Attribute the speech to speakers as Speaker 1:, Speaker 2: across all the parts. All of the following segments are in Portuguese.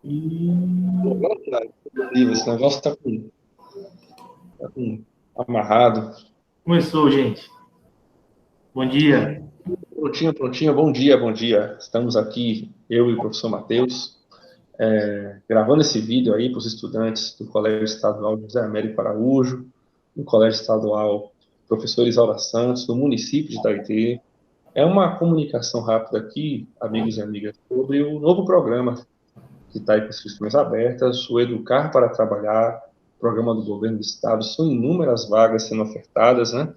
Speaker 1: E
Speaker 2: Esse negócio tá com amarrado.
Speaker 1: começou, gente. Bom dia.
Speaker 2: Prontinho, prontinho. Bom dia, bom dia. Estamos aqui, eu e o professor Matheus, gravando esse vídeo aí para os estudantes do Colégio Estadual José Américo Araújo, do Colégio Estadual Professor Isaura Santos, do município de Itaitê. É uma comunicação rápida aqui, amigos e amigas, sobre o novo programa que está aí com inscrições abertas, o Educar para Trabalhar, programa do governo do estado. São inúmeras vagas sendo ofertadas, né?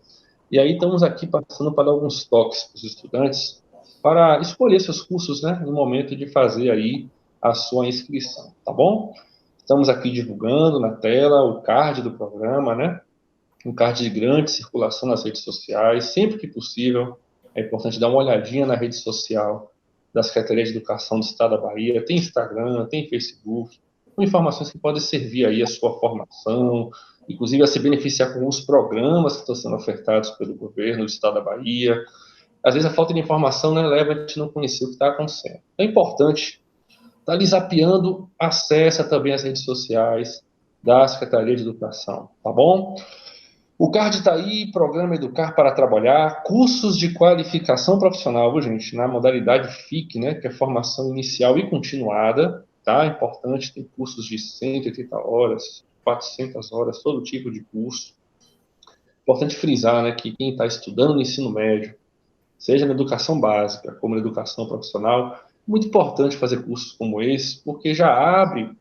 Speaker 2: E aí estamos aqui passando para dar alguns toques para os estudantes para escolher seus cursos, né, no momento de fazer aí a sua inscrição, tá bom? Estamos aqui divulgando na tela o card do programa, né? Um card de grande circulação nas redes sociais, sempre que possível. É importante dar uma olhadinha na rede social da Secretaria de Educação do Estado da Bahia. Tem Instagram, tem Facebook, com informações que podem servir aí a sua formação, inclusive a se beneficiar com os programas que estão sendo ofertados pelo governo do Estado da Bahia. Às vezes a falta de informação, né, leva a gente a não conhecer o que está acontecendo. É importante estar ali zapeando, acessa também as redes sociais da Secretaria de Educação, tá bom? O CARD está aí, Programa Educar para Trabalhar, cursos de qualificação profissional, viu, gente, na modalidade FIC, né, que é formação inicial e continuada, tá? Importante, tem cursos de 180 horas, 400 horas, todo tipo de curso. Importante frisar, né, que quem está estudando no ensino médio, seja na educação básica, como na educação profissional, muito importante fazer cursos como esse, porque já abre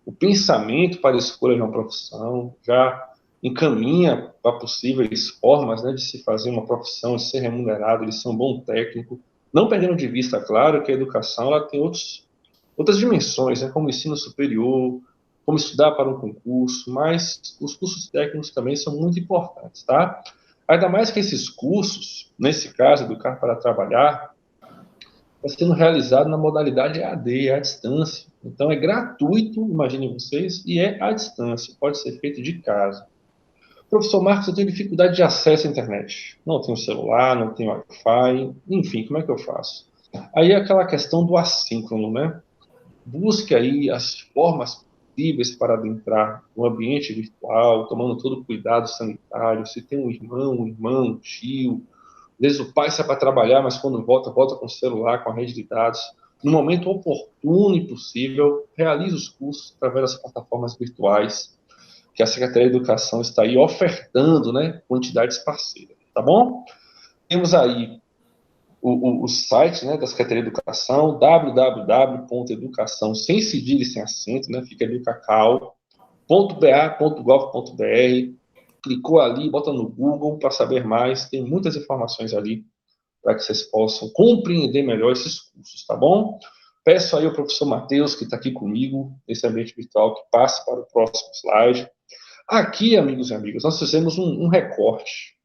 Speaker 2: o pensamento para a escolha de uma profissão, já encaminha para possíveis formas, né, de se fazer uma profissão, de ser remunerado, de ser um bom técnico, não perdendo de vista, claro, que a educação ela tem outras dimensões, né, como o ensino superior, como estudar para um concurso, mas os cursos técnicos também são muito importantes, tá? Ainda mais que esses cursos, nesse caso, Educar para Trabalhar, está sendo realizado na modalidade EAD, à distância. Então, é gratuito, imaginem vocês, e é à distância, pode ser feito de casa. Professor Marcos, eu tenho dificuldade de acesso à internet. Não tenho celular, não tenho Wi-Fi, enfim, como é que eu faço? Aí é aquela questão do assíncrono, né? Busque aí as formas possíveis para adentrar no ambiente virtual, tomando todo o cuidado sanitário. Se tem um irmão, um tio, às vezes o pai sai para trabalhar, mas quando volta, volta com o celular, com a rede de dados. No momento oportuno e possível, realize os cursos através das plataformas virtuais que a Secretaria de Educação está aí ofertando, né, quantidades parceiras, tá bom? Temos aí o site, né, da Secretaria de Educação, www.educação, sem cedilha e sem acento, né, fica educacal.ba.gov.br, clicou ali, bota no Google para saber mais, tem muitas informações ali para que vocês possam compreender melhor esses cursos, tá bom? Peço aí ao professor Matheus, que está aqui comigo nesse ambiente virtual, que passe para o próximo slide. Aqui, amigos e amigas, nós fizemos um recorte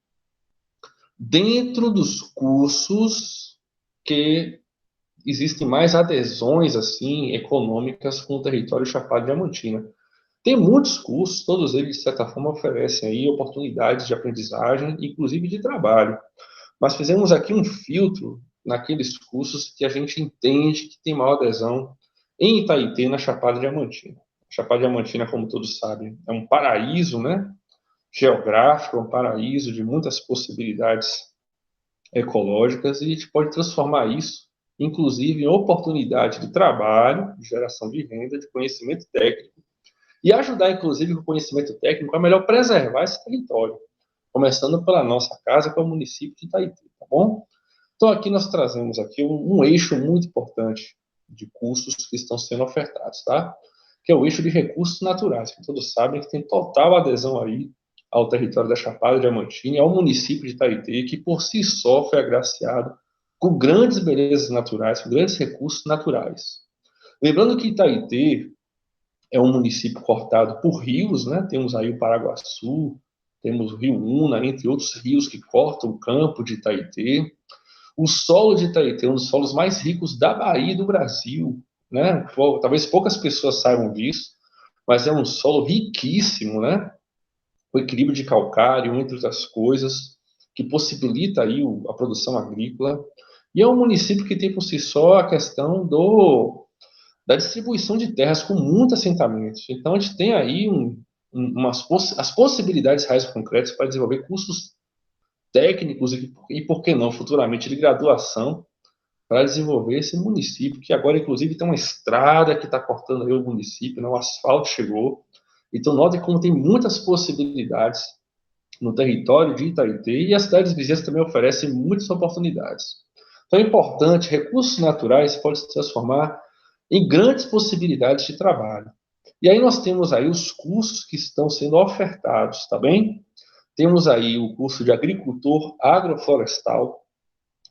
Speaker 2: dentro dos cursos que existem mais adesões assim econômicas com o território Chapada Diamantina. Tem muitos cursos, todos eles de certa forma oferecem aí oportunidades de aprendizagem, inclusive de trabalho. Mas fizemos aqui um filtro naqueles cursos que a gente entende que tem maior adesão em Itaitê, na Chapada Diamantina. A Chapada Diamantina, como todos sabem, é um paraíso, né? Geográfico, é um paraíso de muitas possibilidades ecológicas e a gente pode transformar isso, inclusive, em oportunidade de trabalho, de geração de renda, de conhecimento técnico e ajudar, inclusive, com o conhecimento técnico a melhor preservar esse território, começando pela nossa casa, que é o município de Itaitê, tá bom? Então, aqui nós trazemos aqui um eixo muito importante de cursos que estão sendo ofertados, tá? Que é o eixo de recursos naturais, que todos sabem que tem total adesão aí ao território da Chapada Diamantina, ao município de Itaitê, que por si só foi agraciado com grandes belezas naturais, com grandes recursos naturais. Lembrando que Itaitê é um município cortado por rios, né? Temos aí o Paraguaçu, temos o Rio Una, entre outros rios que cortam o campo de Itaitê. O solo de Itaitê é um dos solos mais ricos da Bahia e do Brasil, né? Talvez poucas pessoas saibam disso, mas é um solo riquíssimo, né? O equilíbrio de calcário, entre outras coisas, que possibilita aí a produção agrícola. E é um município que tem por si só a questão da distribuição de terras com muitos assentamentos. Então, a gente tem aí as possibilidades reais e concretas para desenvolver cursos técnicos e, por que não, futuramente, de graduação para desenvolver esse município, que agora, inclusive, tem uma estrada que está cortando aí o município, né? O asfalto chegou. Então, notem como tem muitas possibilidades no território de Itaité e as cidades vizinhas também oferecem muitas oportunidades. Então, é importante, recursos naturais podem se transformar em grandes possibilidades de trabalho. E aí nós temos aí os cursos que estão sendo ofertados, tá bem? Temos aí o curso de agricultor agroflorestal,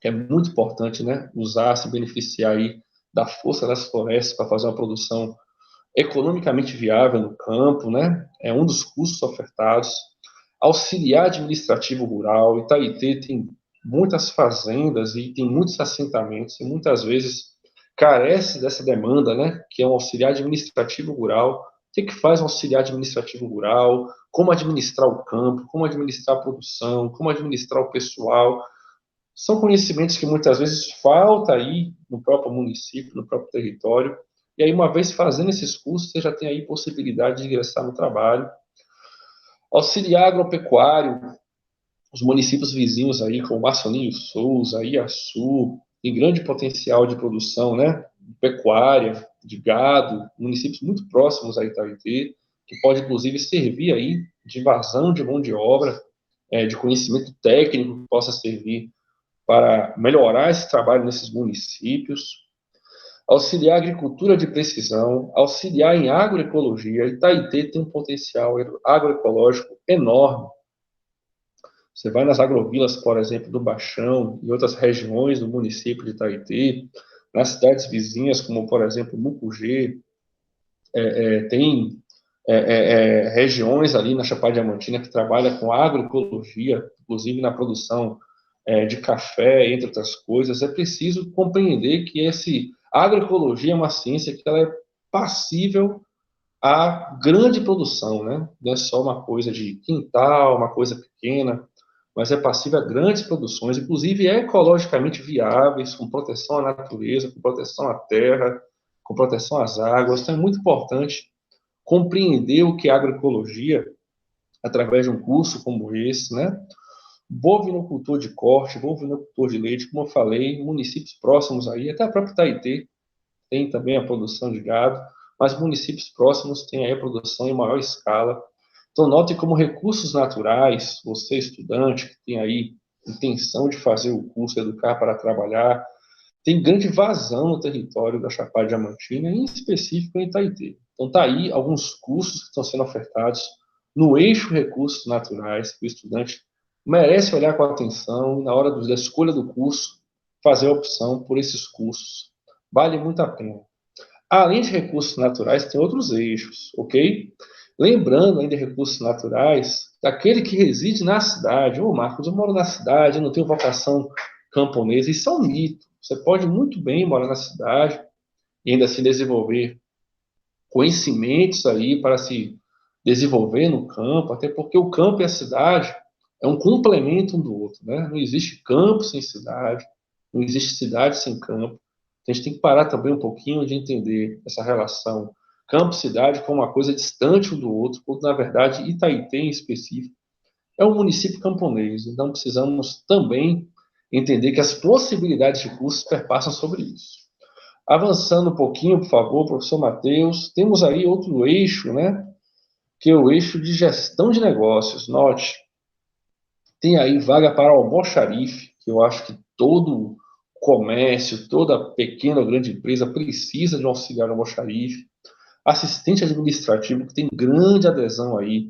Speaker 2: que é muito importante, né? Usar, se beneficiar aí da força das florestas para fazer uma produção economicamente viável no campo, né? É um dos cursos ofertados. Auxiliar administrativo rural, Itaité tem muitas fazendas e tem muitos assentamentos e muitas vezes carece dessa demanda, né? Que é um auxiliar administrativo rural. O que faz um auxiliar administrativo rural? Como administrar o campo? Como administrar a produção? Como administrar o pessoal? São conhecimentos que muitas vezes falta aí no próprio município, no próprio território. E aí, uma vez fazendo esses cursos, você já tem aí possibilidade de ingressar no trabalho. Auxiliar agropecuário, os municípios vizinhos aí, como Marcelinho Souza, Iaçu, tem grande potencial de produção, né? De pecuária, de gado, municípios muito próximos a Itaité, que pode inclusive servir aí de vazão de mão de obra, de conhecimento técnico que possa servir para melhorar esse trabalho nesses municípios. Auxiliar agricultura de precisão, auxiliar em agroecologia. Itaité tem um potencial agroecológico enorme. Você vai nas agrovilas, por exemplo, do Baixão e outras regiões do município de Itaité, nas cidades vizinhas, como, por exemplo, Mucugê, tem regiões ali na Chapada Diamantina que trabalham com agroecologia, inclusive na produção de café, entre outras coisas. É preciso compreender que a agroecologia é uma ciência que ela é passível à grande produção, né? Não é só uma coisa de quintal, uma coisa pequena, mas é passível a grandes produções, inclusive ecologicamente viáveis, com proteção à natureza, com proteção à terra, com proteção às águas. Então é muito importante compreender o que é agroecologia através de um curso como esse, né? Bovinocultor de corte, bovinocultor de leite, como eu falei, municípios próximos aí, até a própria Itaité tem também a produção de gado, mas municípios próximos têm aí a produção em maior escala. Então, note como recursos naturais, você estudante que tem aí intenção de fazer o curso Educar para Trabalhar, tem grande vazão no território da Chapada Diamantina, em específico em Itaité. Então, está aí alguns cursos que estão sendo ofertados no eixo recursos naturais, que o estudante merece olhar com atenção e, na hora da escolha do curso, fazer a opção por esses cursos. Vale muito a pena. Além de recursos naturais, tem outros eixos, ok? Lembrando ainda de recursos naturais, daquele que reside na cidade. Ô, Marcos, eu moro na cidade, eu não tenho vocação camponesa. Isso é um mito. Você pode muito bem morar na cidade e ainda assim desenvolver conhecimentos aí para se desenvolver no campo, até porque o campo e a cidade é um complemento um do outro, né? Não existe campo sem cidade, não existe cidade sem campo. Então, a gente tem que parar também um pouquinho de entender essa relação campo-cidade como uma coisa distante um do outro, quando na verdade Itaité em específico é um município camponês. Então precisamos também entender que as possibilidades de cursos perpassam sobre isso. Avançando um pouquinho, por favor, professor Matheus, temos aí outro eixo, né? Que é o eixo de gestão de negócios. Note, tem aí vaga para almoxarife, que eu acho que todo comércio, toda pequena ou grande empresa precisa de um auxiliar almoxarife. Assistente administrativo, que tem grande adesão aí,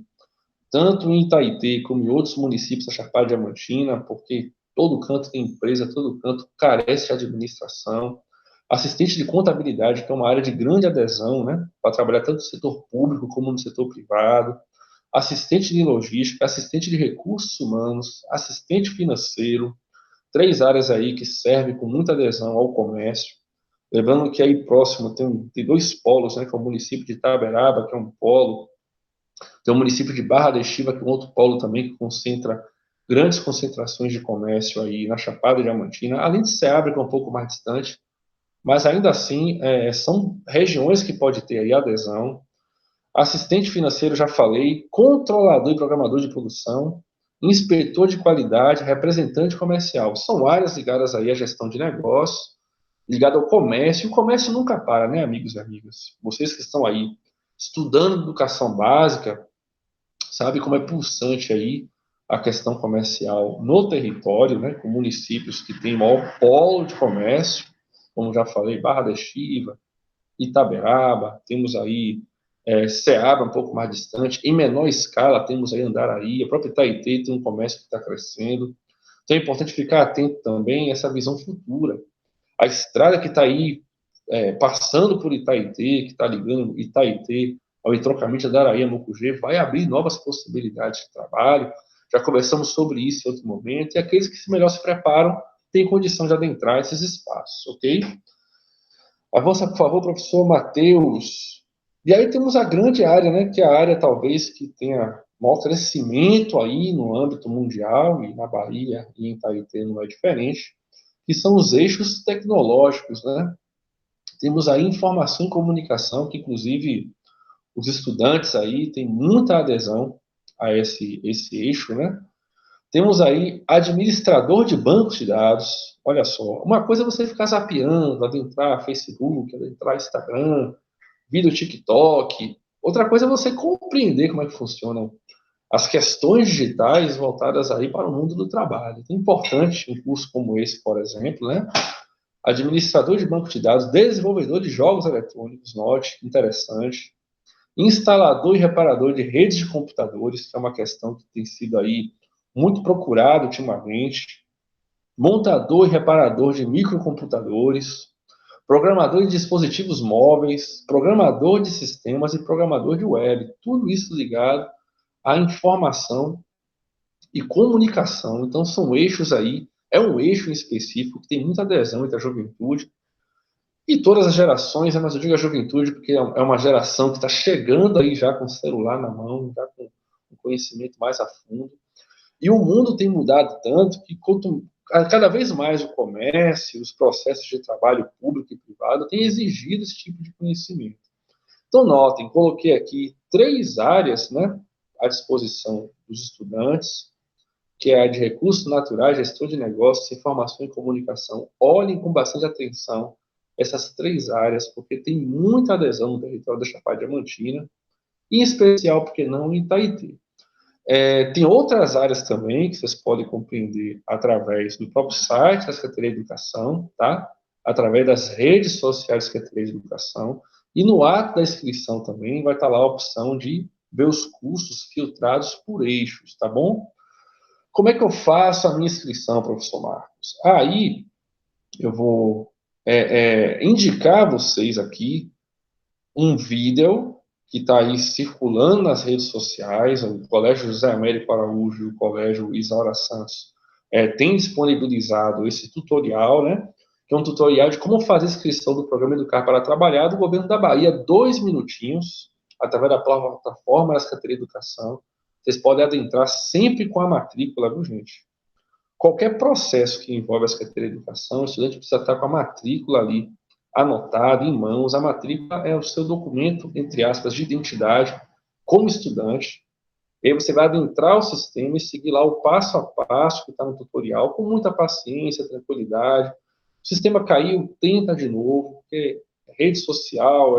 Speaker 2: tanto em Itaité como em outros municípios da Chapada Diamantina, porque todo canto tem empresa, todo canto carece de administração. Assistente de contabilidade, que é uma área de grande adesão, né, para trabalhar tanto no setor público como no setor privado. Assistente de logística, assistente de recursos humanos, assistente financeiro, três áreas aí que servem com muita adesão ao comércio. Lembrando que aí próximo tem dois polos, né, que é o município de Itaberaba, que é um polo, tem o município de Barra da Estiva, que é um outro polo também que concentra grandes concentrações de comércio aí na Chapada Diamantina, além de Ceabra, que é um pouco mais distante, mas ainda assim são regiões que pode ter aí adesão. Assistente financeiro, já falei, controlador e programador de produção, inspetor de qualidade, representante comercial. São áreas ligadas aí à gestão de negócio, ligado ao comércio. E o comércio nunca para, né, amigos e amigas? Vocês que estão aí estudando educação básica, sabe como é pulsante aí a questão comercial no território, né, com municípios que têm maior polo de comércio, como já falei, Barra da Estiva, Itaberaba, temos aí Ceará um pouco mais distante, em menor escala temos aí Andaraí, a própria Itaitê tem um comércio que está crescendo. Então é importante ficar atento também a essa visão futura. A estrada que está aí passando por Itaitê, que está ligando Itaitê ao entroncamento da Andaraí a Mucugê, vai abrir novas possibilidades de trabalho. Já conversamos sobre isso em outro momento, e aqueles que melhor se preparam têm condição de adentrar esses espaços, ok? Avança, por favor, professor Matheus. E aí temos a grande área, né, que é a área talvez que tenha maior crescimento aí no âmbito mundial, e na Bahia e em Itaitê não é diferente, que são os eixos tecnológicos, né? Temos aí informação e comunicação, que inclusive os estudantes aí têm muita adesão a esse eixo, né? Temos aí administrador de bancos de dados. Olha só, uma coisa é você ficar zapeando, adentrar Facebook, adentrar Instagram, vídeo TikTok. Outra coisa é você compreender como é que funcionam as questões digitais voltadas aí para o mundo do trabalho. É importante um curso como esse, por exemplo, né? Administrador de banco de dados, desenvolvedor de jogos eletrônicos, note, interessante. Instalador e reparador de redes de computadores, que é uma questão que tem sido aí muito procurado ultimamente. Montador e reparador de microcomputadores, programador de dispositivos móveis, programador de sistemas e programador de web. Tudo isso ligado à informação e comunicação. Então, são eixos aí, é um eixo em específico que tem muita adesão entre a juventude e todas as gerações, mas eu digo a juventude porque é uma geração que está chegando aí já com o celular na mão, já com um conhecimento mais a fundo. E o mundo tem mudado tanto que cada vez mais o comércio, os processos de trabalho público e privado têm exigido esse tipo de conhecimento. Então, notem, coloquei aqui 3 áreas, né, à disposição dos estudantes, que é a de recursos naturais, gestão de negócios, informação e comunicação. Olhem com bastante atenção essas 3 áreas, porque tem muita adesão no território da Chapada Diamantina, em especial, porque não, em Itaitê. Tem outras áreas também que vocês podem compreender através do próprio site da Secretaria de Educação, tá? Através das redes sociais da Secretaria de Educação. E no ato da inscrição também vai estar lá a opção de ver os cursos filtrados por eixos, tá bom? Como é que eu faço a minha inscrição, professor Marcos? Aí eu vou indicar a vocês aqui um vídeo que está aí circulando nas redes sociais. O Colégio José Américo Araújo e o Colégio Isaura Santos têm disponibilizado esse tutorial, né? Que é um tutorial de como fazer a inscrição do programa Educar para Trabalhar do Governo da Bahia, 2 minutinhos, através da plataforma da Secretaria de Educação. Vocês podem adentrar sempre com a matrícula, viu, gente? Qualquer processo que envolve a Secretaria de Educação, o estudante precisa estar com a matrícula ali anotada em mãos. A matrícula é o seu documento, entre aspas, de identidade como estudante. E aí você vai adentrar o sistema e seguir lá o passo a passo que está no tutorial, com muita paciência, tranquilidade. O sistema caiu, tenta de novo, porque rede social,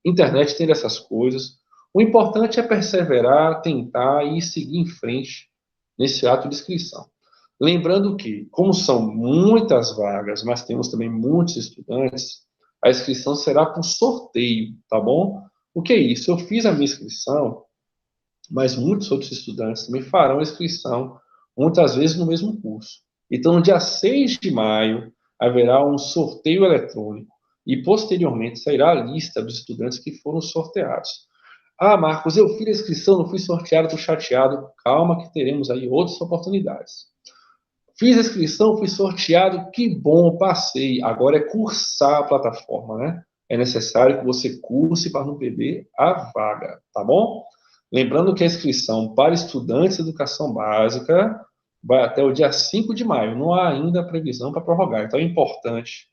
Speaker 2: internet tem dessas coisas. O importante é perseverar, tentar e seguir em frente nesse ato de inscrição. Lembrando que, como são muitas vagas, mas temos também muitos estudantes, a inscrição será por sorteio, tá bom? O que é isso? Eu fiz a minha inscrição, mas muitos outros estudantes também farão a inscrição, muitas vezes no mesmo curso. Então, no dia 6 de maio, haverá um sorteio eletrônico e, posteriormente, sairá a lista dos estudantes que foram sorteados. Ah, Marcos, eu fiz a inscrição, não fui sorteado, estou chateado. Calma que teremos aí outras oportunidades. Fiz a inscrição, fui sorteado, que bom, passei. Agora é cursar a plataforma, né? É necessário que você curse para não perder a vaga, tá bom? Lembrando que a inscrição para estudantes de educação básica vai até o dia 5 de maio. Não há ainda previsão para prorrogar. Então é importante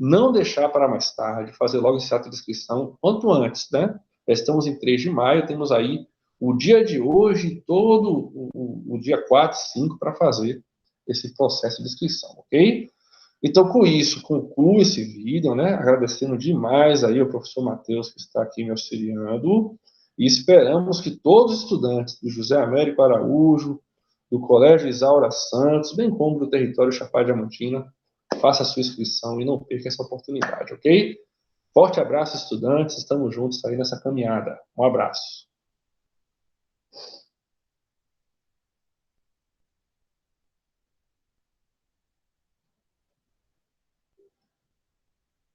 Speaker 2: não deixar para mais tarde, fazer logo esse ato de inscrição quanto antes, né? Já estamos em 3 de maio, temos aí o dia de hoje, todo o dia 4 e 5 para fazer esse processo de inscrição, ok? Então, com isso, concluo esse vídeo, né? Agradecendo demais aí ao professor Matheus, que está aqui me auxiliando, e esperamos que todos os estudantes do José Américo Araújo, do Colégio Isaura Santos, bem como do território Chapada Diamantina, façam a sua inscrição e não perca essa oportunidade, ok? Forte abraço, estudantes, estamos juntos aí nessa caminhada. Um abraço.